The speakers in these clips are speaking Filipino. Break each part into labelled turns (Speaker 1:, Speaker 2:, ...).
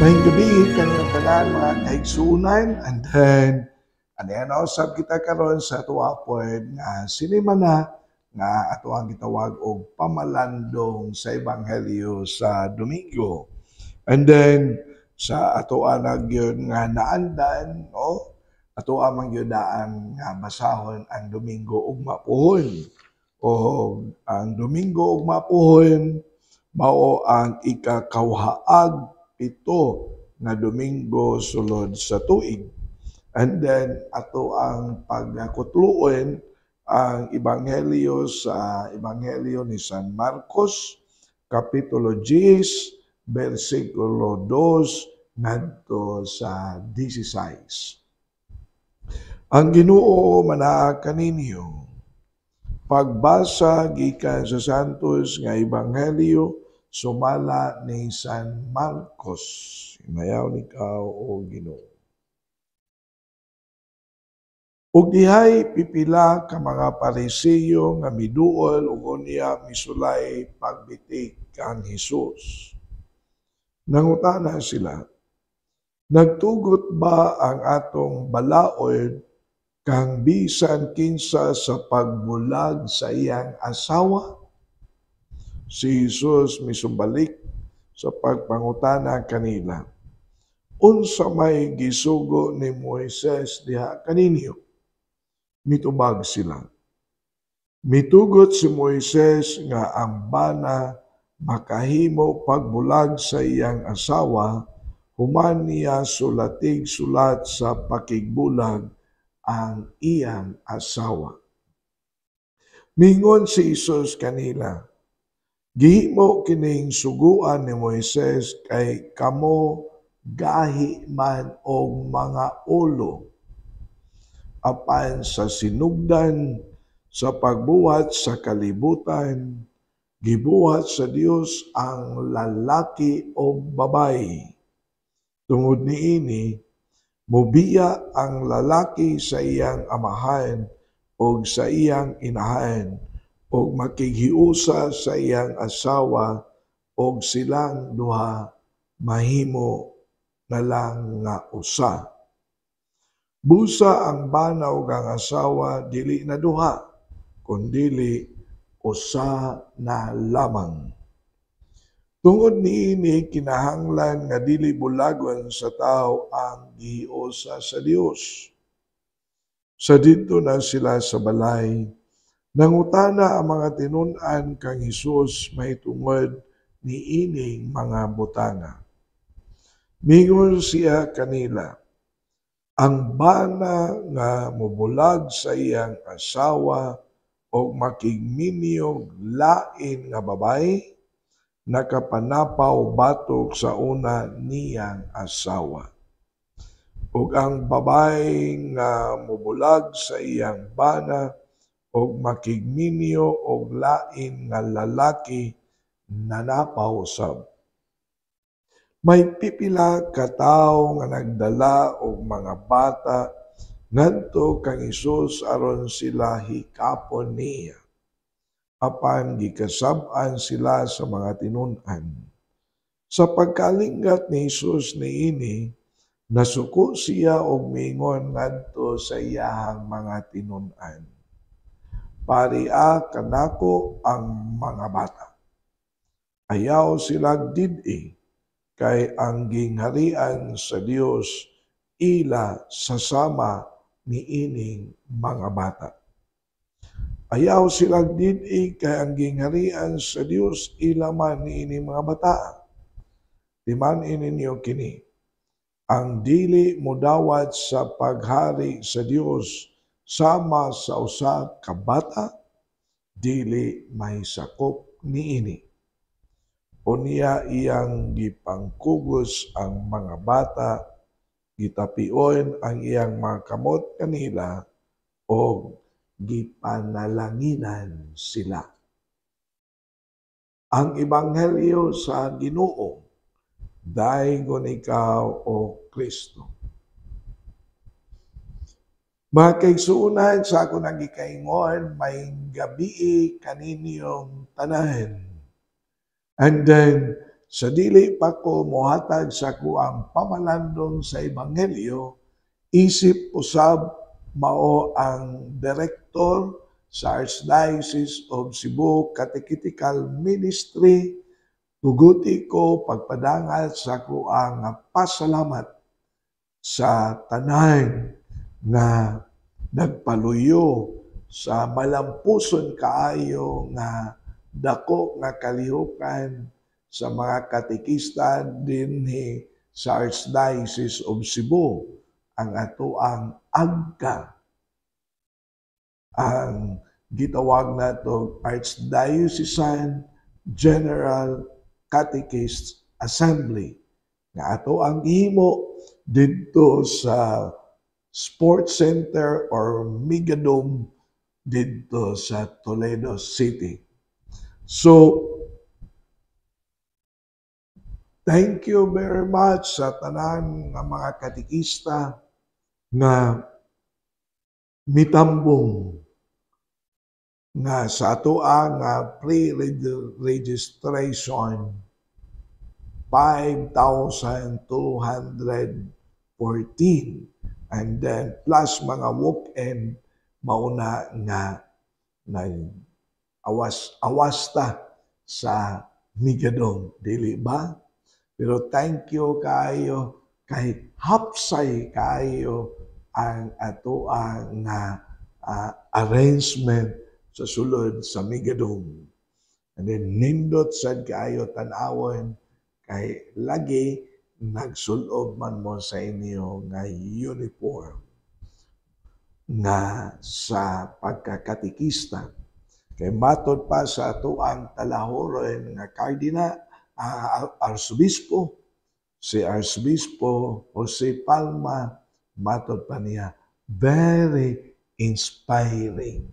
Speaker 1: Maayong gabi kanilang tanan mga kaigsunan, and then usab kita karon sa atuwa pod nga sinima na nga ato ang gitawag og pamalandong sa ebanghelyo sa Domingo. And then sa atoa na gyud nga naandan, no? Atoa man gyud daan nga basahon ang Domingo ugma puhon. O ang Domingo ugma puhon mao ang ikakawhaag pito nga Domingo sulod sa tuig. And then ato ang pagkutluon ang ebanghelyo sa ebanghelyo ni San Marcos kapitulo 10 bersikulo 2 ngadto sa 16. Ang Ginoo manaa kaninyo. Pagbasa gikan sa Santos nga ebanghelyo sumala ni San Marcos. Himayaw ni ikaw o Ginoo. Ug dihay pipila ka mga Pariseo nga miduol ug unya misulay pagbitik kang Hesus. Nangutana sila, nagtugot ba ang atong balaod kang bisan kinsa sa pagbulag sa iyang asawa? Si Hesus misumbalik sa pagpangutana kanila, unsa may gisugo ni Moises diha kaninyo? Mitubag sila. Mitugot si Moises nga ang bana makahimo pagbulag sa iyang asawa human niya sulatig sulat sa pakigbulag ang iyang asawa. Mingon si Hesus kanila, gihimo kining suguan ni Moises kay kamo gahi man og mga ulo. Apan sa sinugdan sa pagbuhat sa kalibutan, gibuhat sa Dios ang lalaki o babayi. Tungod niini, mubiya ang lalaki sa iyang amahan o sa iyang inahan o makighiusa sa iyang asawa o silang duha mahimo na lang nga usa. Busa ang bana ug ang asawa dili na duha, kundili usa na lamang. Tungod niini kinahanglan nga dili bulagon sa tao ang gihiusa sa Dios. Sa didto na sila sa balay, nangutana ang mga tinun-an kang Hesus mahitungod niining mga butanga. Mingon siya kanila, ang bana nga mobulag sa iyang asawa o makigminyog lain nga babae, nakapanapaw batok sa una niyang asawa. Ug ang babae nga mobulag sa iyang bana o makigminyo og lain nga lalaki nanapaw sab. May pipila ka tawo nga nagdala og mga bata ngadto kang Hesus aron sila hikapon niya. Apan gikasab-an sila sa mga tinun-an. Sa pagkalinggat ni Hesus niini, nasuko siya og mingon ngadto sa iyahang mga tinun-an. Paria kanako ang mga bata. Ayaw sila did-i, kay ang gingharian sa Dios ila sasama niining mga bata. Ayaw sila did-i, kay ang gingharian sa Dios ila man niining mga bata. Timan-in ninyo kini, ang dili modawat sa paghari sa Dios sama sa usa ka bata, dili may sakop niini. Unya iyang gipangkugos ang mga bata, gitapion ang iyang mga kamot kanila, o gipanalanginan sila. Ang ebanghelyo sa Ginoo, dayon ikaw o Kristo. Mga kaigsuunan, sa ako nang gikaingon, may gabi kaninyong tanan. And then, sa dili pa ko mohatag sa kuang pamalandong sa Ebanghelyo, isip usab mao ang direktor sa Archdiocese of Cebu Catechetical Ministry. Tuguti ko pagpadangal sa kuang pasalamat sa tanan nga nagpaluyo sa malampuson kaayo nga dako nga kalihukan sa mga katekista dinhi sa Archdiocese of Cebu, ang atoang AGCA, ang gitawag nato Archdiocesan General Catechist Assembly, nga ato ang gihimo didto sa Sports Center or Megadome didto sa Toledo City. So, thank you very much sa tanan nga mga katekista nga mitambong nga sa atoa nga pre-registration 5,214, and then plus mga walk-in mauna nga awasta sa Megadome, dili ba? Pero thank you kayo kay hapsay kayo ang atoa nga arrangement sa sulod sa Megadome. And then nindot sad kayo tanawon kay lagi nagsulob man mo sa inyo nga uniform nga sa pagkakatikista. Kay matod pa sa atoang talahoron nga kardinal, Arsobispo, si Arsobispo Jose Palma, matod pa niya, very inspiring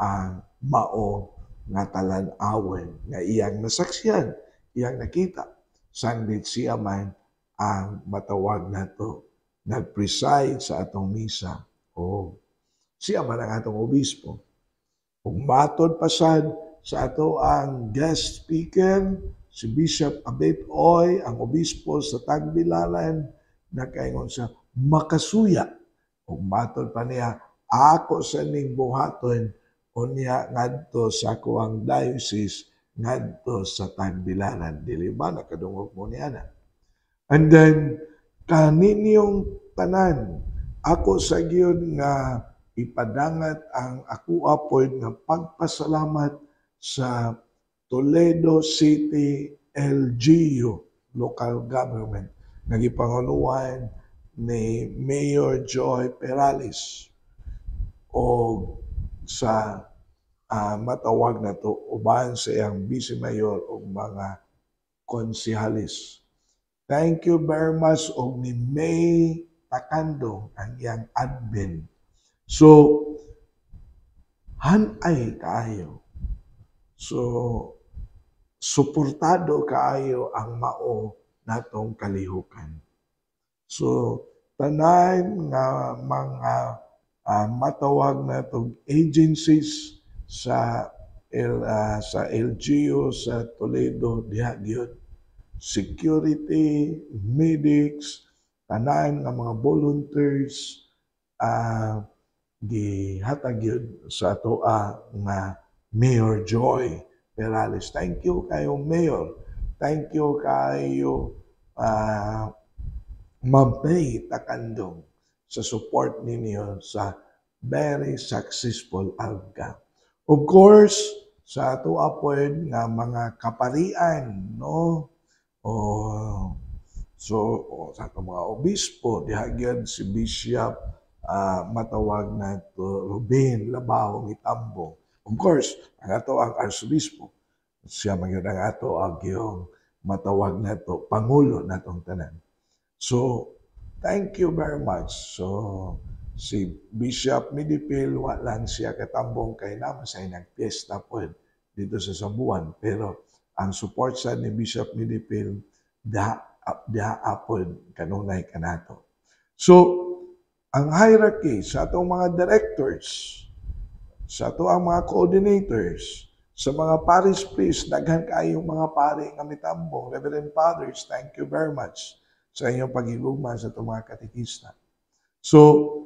Speaker 1: ang mao nga talan-awen nga iyang nasaksiyan, iyang nakita, sanglit siya man ang matawag nato nag-preside sa atong misa. O siya man ang atong obispo. Kung matod pasad sa ato ang guest speaker, si Bishop Abet Oy, ang obispo sa Tagbilaran, nakaingon siya, makasuya. Kung matod pa niya, ako sa ning buhaton, unya ngadto sa kuang diocese, ngadto sa Tagbilaran. Dili ba, nakadungog mo niya na. And then, kaninyong tanan, ako sa giyon nga ipadangat ang ako apod nga pagpasalamat sa Toledo City LGU, local government, nagipanguluhan ni Mayor Joy Perales o sa matawag na to uban sa iyang vice mayor o mga konsihalis. Thank you very much og ni May Takando ang iyang admin. So, hanay kaayo. So, suportado kaayo ang mao natong kalihukan. So, tanan nga mga matawag natong agencies sa LGU sa Toledo diha gyud, security, medics, tanan nga mga volunteers, gihatag yun sa atoa nga Mayor Joy Perales. Thank you kayo, Mayor. Thank you kayo, Ma'am May Takandong, sa support ninyo sa very successful AGCA. Of course, sa atoa po nga mga kaparian, no? Sa itong mga obispo, dihagyan si Bishop matawag na to Ruben Labao Mitambong. Of course, ang ato ang Arsobispo, siya magyud ang ato ang yung matawag na to Pangulo natong tanan. So, thank you very much. So, si Bishop Midipil, walang siya katambong kay naman sa nagpiesta po dito sa Sambuan. Pero ang support sa ni Bishop Midipil, apod kanunay kanato. So, ang hierarchy sa atong mga directors, sa ato ang mga coordinators, Sa mga parish priest, daghan kayong mga pari nga mitambong, Reverend Fathers, thank you very much sa inyong paghigugma sa itong mga katekista. So,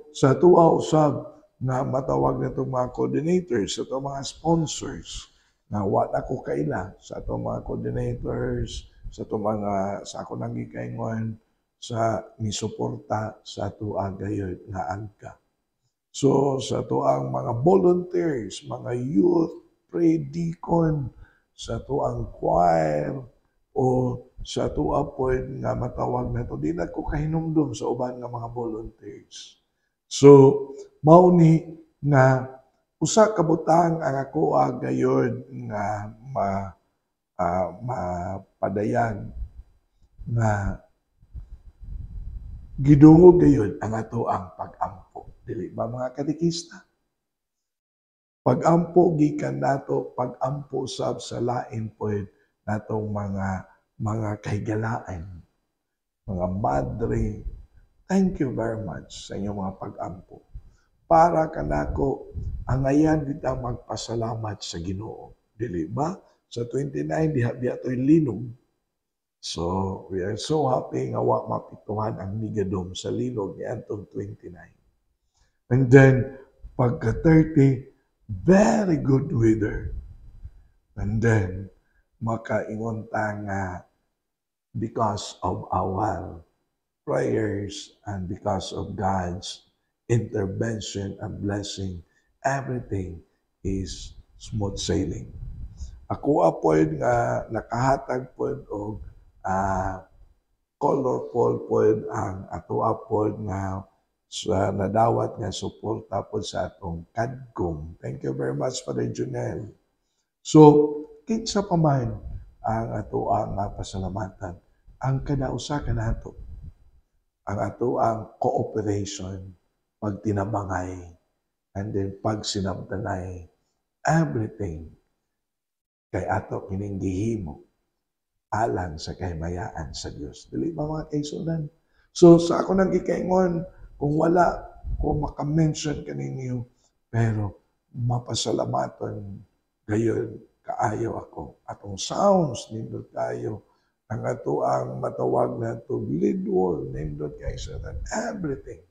Speaker 1: sa tuwa usab na matawag na itong mga coordinators, sa itong mga sponsors, na wala ko kaila sa itong mga coordinators, sa itong mga, sa ako nang gikaingon, sa misuporta sa tuwa gayod nga agka. So, sa tuang mga volunteers, mga youth, pre-deacon, sa tuang choir, o sa tuwa po nga matawag na ito, di na ko kahinumdum sa uban nga mga volunteers. So, mauni nga usa ka butang ang ako gayod nga mapadayag nga gidungog gayod ang ato ang pag-ampo. Dili ba mga katekista? Pag-ampo gikan nato, pag-ampo sab sa lain pod natong mga kahigalaan, mga madre. Thank you very much sa inyong mga pag-ampo. Para kanako angayan kita magpasalamat sa Ginoo. Dili ba? Sa 29 diha to'y linog. So, we are so happy nga wa mapituhan ang migadom sa linog ni antong 29. And then, pagka 30, very good weather. And then, makaingon ta nga because of our prayers and because of God's intervention and blessing, everything is smooth sailing. Ako apod nga nakahatag pod og colorful pod ang ato apod nga sa nadawat nga suporta pod sa atong kadgom. Thank you very much, Father Junel. So, kinsa pa man ang ato ang pasalamatan, ang kada usa kanato, ang ato ang cooperation, pagtinabangay, and then pagsinabdanay, everything kay ato kining gihimo alang sa kahimayaan sa Dios. Dili ba mga kaigsunan? So sa ako nang gikaingon, kung wala ko maka-mention kaninyo, pero mapasalamaton gayon kaayo ako. Atong sounds nindot kayo, ang ato ang matawag na to lead wall nindot kay sa everything.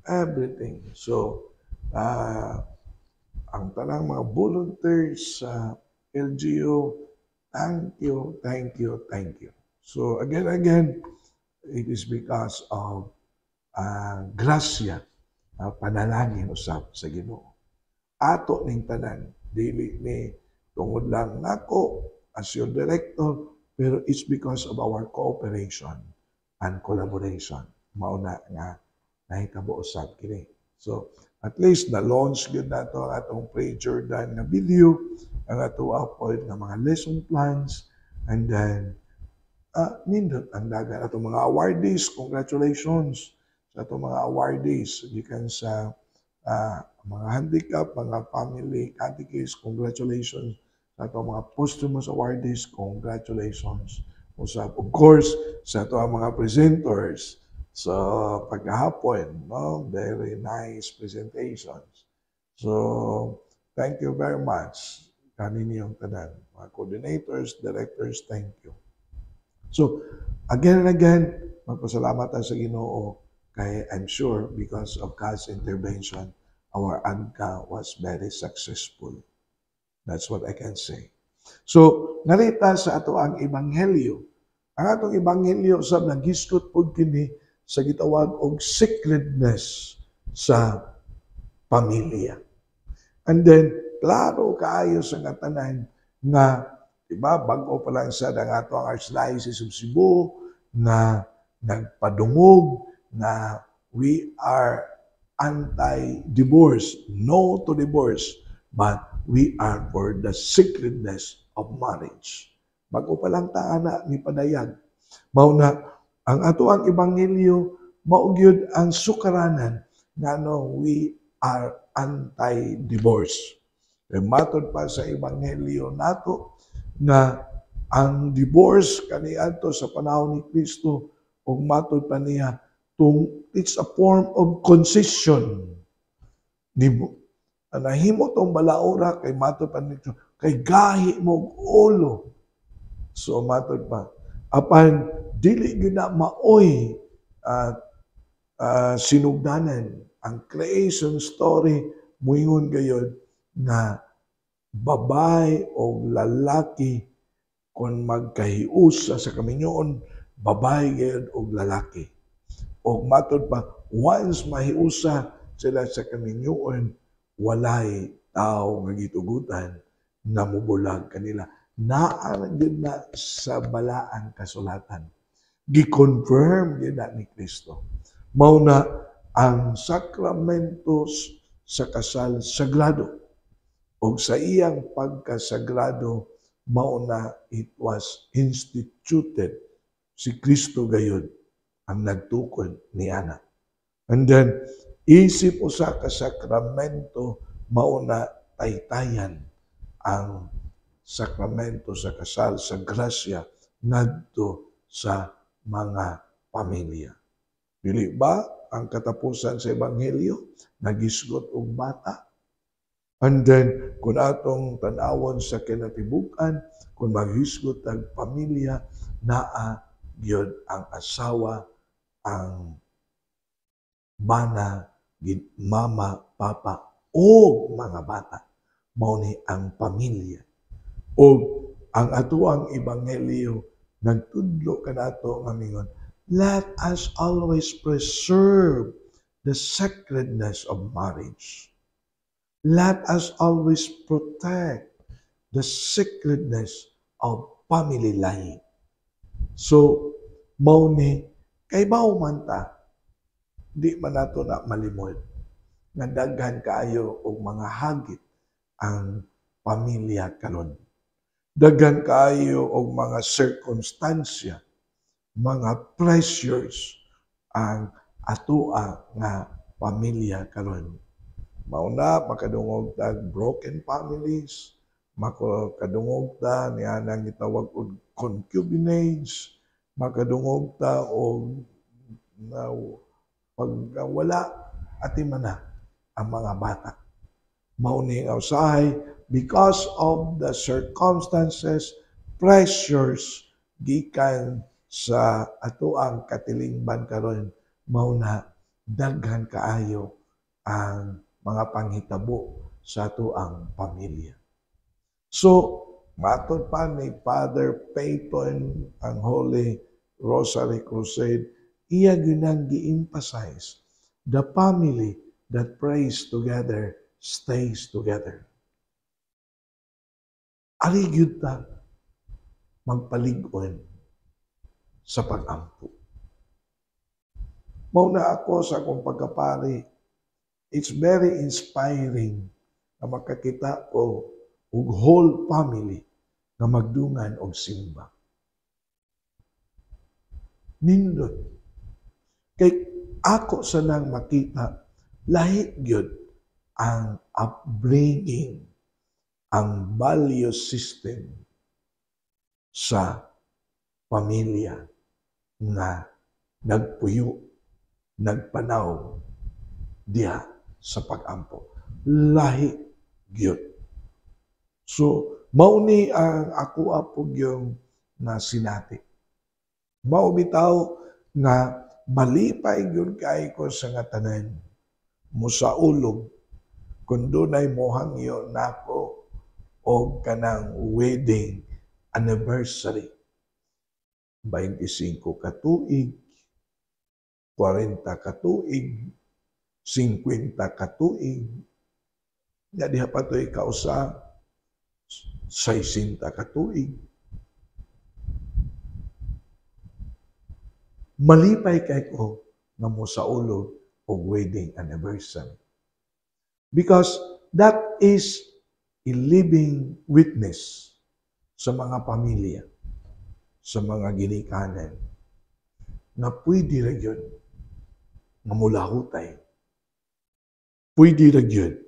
Speaker 1: Everything. So ang tanang mga volunteers sa LGU, thank you, thank you, thank you. So again, it is because of grasya, panalangin usab sa Ginoo. Ato ning tanan, dili ni tungod lang nako as your director, pero it's because of our cooperation and collaboration. Mauna nga nahitabo usab kini. So at least na-launch gyud nato ang atong Pray Jordan nga video, ang ato upload nga mga lesson plans, and then nindot ang dagan atong mga awardees. Congratulations sa atong mga awardees gikan sa mga handicap, mga family catechists. Congratulations sa atong mga posthumous awardees. Congratulations usab, of course, sa atong mga presenters. So, pagkahapon, no? Very nice presentations. So, thank you very much. Kaninyong tanan. Mga coordinators, directors, thank you. So, again and again, magpasalamat sa Ginoo kay I'm sure because of God's intervention, our ANCA was very successful. That's what I can say. So, narita sa ato ang ebanghelyo. Ang atong ebanghelyo sab naghisgot pod kini sa gitawag og sacredness sa pamilya. And then, klaro kaayo sa tanan nga, diba, bago pa lang sa ato ang Archdiocese of Cebu na nagpadungog na we are anti-divorce, no to divorce, but we are for the sacredness of marriage. Bago pa lang taana ni padayag. Mauna, ang ato ang ebanghelyo maugyod ang sukaranan nga no we are anti-divorce. Kaya matod pa sa ebanghelyo nato na ang divorce kaniadto sa panahon ni Kristo ug matod pa niya it's a form of concession. Nahimo tong balaura kay matod pa nito kay gahi mo ulo. So matod pa, apan dili gyud na maoy at sinugdanan ang creation story moingon gayud na babae o lalaki kung magkahiusa sa kaminyoon, babae gayud og lalaki. O matod pa, once mahiusa sila sa kaminyoon, walay tao nga gitugutan na mubulag kanila. Naa gyud na sa balaang kasulatan. Gi-confirm gyud na ni Kristo. Mao na ang sakramentos sa kasal sagrado. O sa iyang pagkasagrado, mao na it was instituted. Si Kristo gayud ang nagtukod ni Ana. And then, isip usa ka sakramento, mao na taytayan ang sakramento sa kasal, sa grasya, ngadto sa mga pamilya. Dili ba ang katapusan sa Ebanghelyo, nagisgot og bata? And then, kung atong tanawon sa kinatibukan, kung maghisgot ang pamilya, naa gyud ang asawa, ang bana, mama, papa, o mga bata. Mao ni ang pamilya. O ang atuang Ebanghelyo, nagtudlo kanato nga mingon, let us always preserve the sacredness of marriage. Let us always protect the sacredness of family life. So, mao ni, kay bawo man ta, di man nato na malimod, nga daghan kaayo og mga hagit ang pamilya karon. Daghan kaayo og mga circumstansya, mga pressures ang atoa nga pamilya karon. Mauna, makadungog tag broken families, makadungog ta niya nang gitawag og concubinage, makadungog ta og pagwala ati man ang mga bata. Mao ni usahay because of the circumstances, pressures gikan sa atoang katilingban karon, mao na daghan kaayo ang mga panghitabo sa atoang pamilya. So, matod pa ni Father Peyton ang Holy Rosary Crusade, iya ginang gi-emphasize, the family that prays together stays together. Ari gyud ta magpalig-on sa pag-ampo. Mao na ako sa akong pagkapari, it's very inspiring na makakita ko og whole family na magdungan og simba. Nindot. Kay ako sa nang makita, lahi gyud ang upbringing, ang value system sa pamilya na nagpuyo, nagpanaw diha sa pag-ampo. Lahi gyud. So, mao ni ang ako apog yung nasinati. Mao bitaw nga malipay gyud kay ko sa nga tanan. Musaulog kun dunay mohangyo nako og kanang wedding anniversary. 25 ka tuig, 40 ka tuig, 50 ka tuig. Ya diha pa to'y kausa 60 ka tuig. Malipay kay ko nga mosaulog og wedding anniversary. Because that is a living witness sa mga pamilya, sa mga ginikanan, na pwede ra gyud nga mulahutay. Pwede ra gyud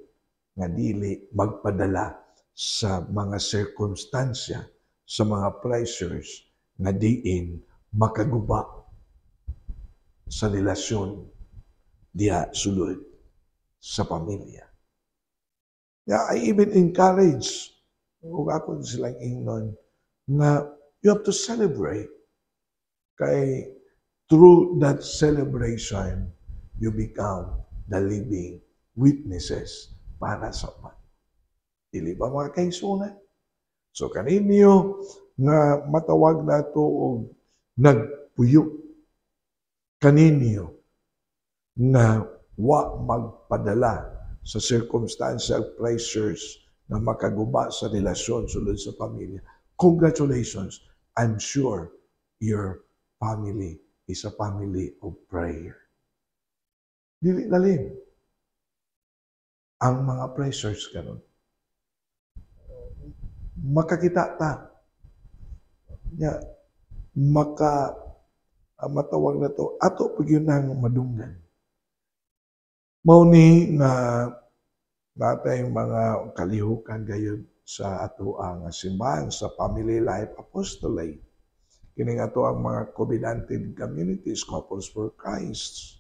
Speaker 1: nga dili magpadala sa mga circumstansya, sa mga pressures nga diin makaguba sa relasyon diha sulod sa pamilya. Yeah, I even encourage ug ako silang ingnon nga you have to celebrate kay through that celebration you become the living witnesses para sa uban. Dili ba mga kaigsuonan? So kaninyo nga matawag nato og nagpuyo kaninyo nga wa magpadala sa circumstantial pressures na makaguba sa relasyon sulod sa pamilya. Congratulations. I'm sure your family is a family of prayer. Dili lalim ang mga pressures karon. Makakita ta nya matawag na to ato pag yun ang madunggan. Mao ni nga natay mga kalihukan gayon sa ato ang simbahan sa Family Life Apostolate. Kining ato ang mga covenanted communities, Couples for Christ.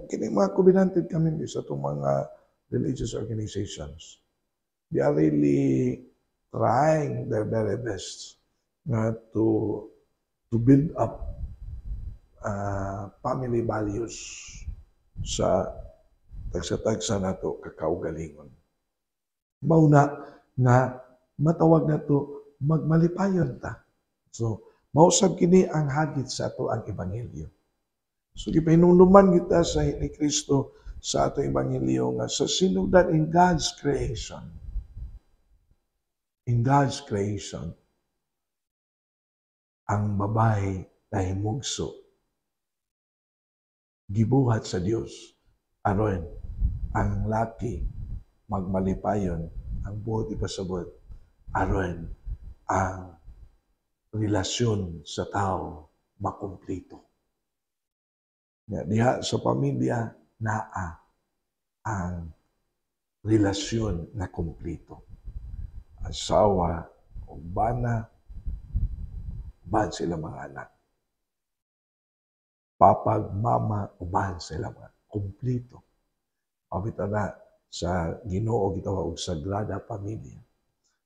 Speaker 1: Kining mga covenanted communities atong mga religious organizations. They are really trying their very best to build up family values sa tagsa-tagsa nato kakaugalingon. Mauna nga matawag nato magmalipayon ta. So mausab kini ang hagit sa ato ang ebanghelyo. So gipahinumduman kita sa ni Kristo sa ato ebanghelyo nga sa sinugdan in God's creation. In God's creation, ang babae na himugso gibuhat sa Dios aron ang laki magmalipayon ang buot ipasabot aron ang relasyon sa tao makumpleto. Diha sa pamilya naa ang relasyon na kumpleto. Asawa o bana, uban sila mga anak. Papag, mama, uban sila mga kumpleto. Pabita na sa Ginoo gitawag og Sagrada Pamilya.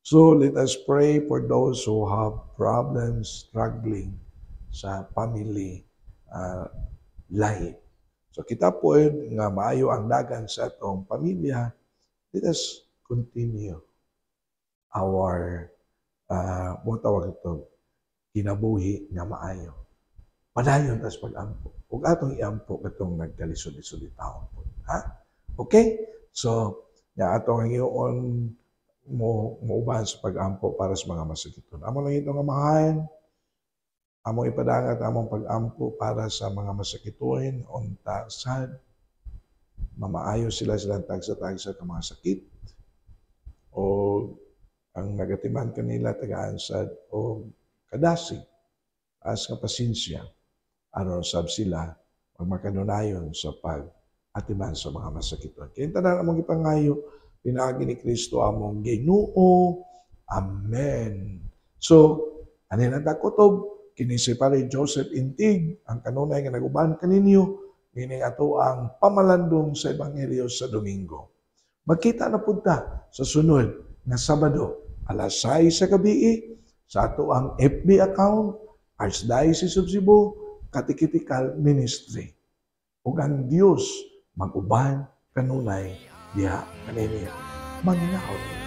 Speaker 1: So let us pray for those who have problems, struggling sa family life. So kita po nga maayo ang dagan sa atong pamilya, let us continue our mo tawag ito kinabuhi nga maayo. Padayon tas pag-ampo. Ug atong iampo katong nagkalisod-lisod taon po. Ha? Okay? So, atong hiyon uban sa pag-ampo para sa mga masakiton. Amo lang ito nga mahayan. Among ipadangat among pag-ampo para sa mga masakiton unta sad mamaayo sila silang tagsa-tagsa ka mga sakit o ang nagatiman kanila tagaan-sad o kadasig as nga pasensya aron sab sila magmakanunayon sa pag-atiman sa mga masakiton. Kaya tanan among ipangayo pinaagi ni Kristo among Ginoo. Amen. So, anin ang takotob kini si Pare Joseph Intig ang kanunay nga naguban kaninyo meaning ato ang pamalandong sa ebanghelyo sa Domingo. Magkita na punta sa sunod na Sabado, alas 6 sa gabi sa ato ang FB account, Archdiocese of Cebu, Catechetical Ministry. Ug ang Dios mag-uban kanunay diha kaninyo. Manginahon.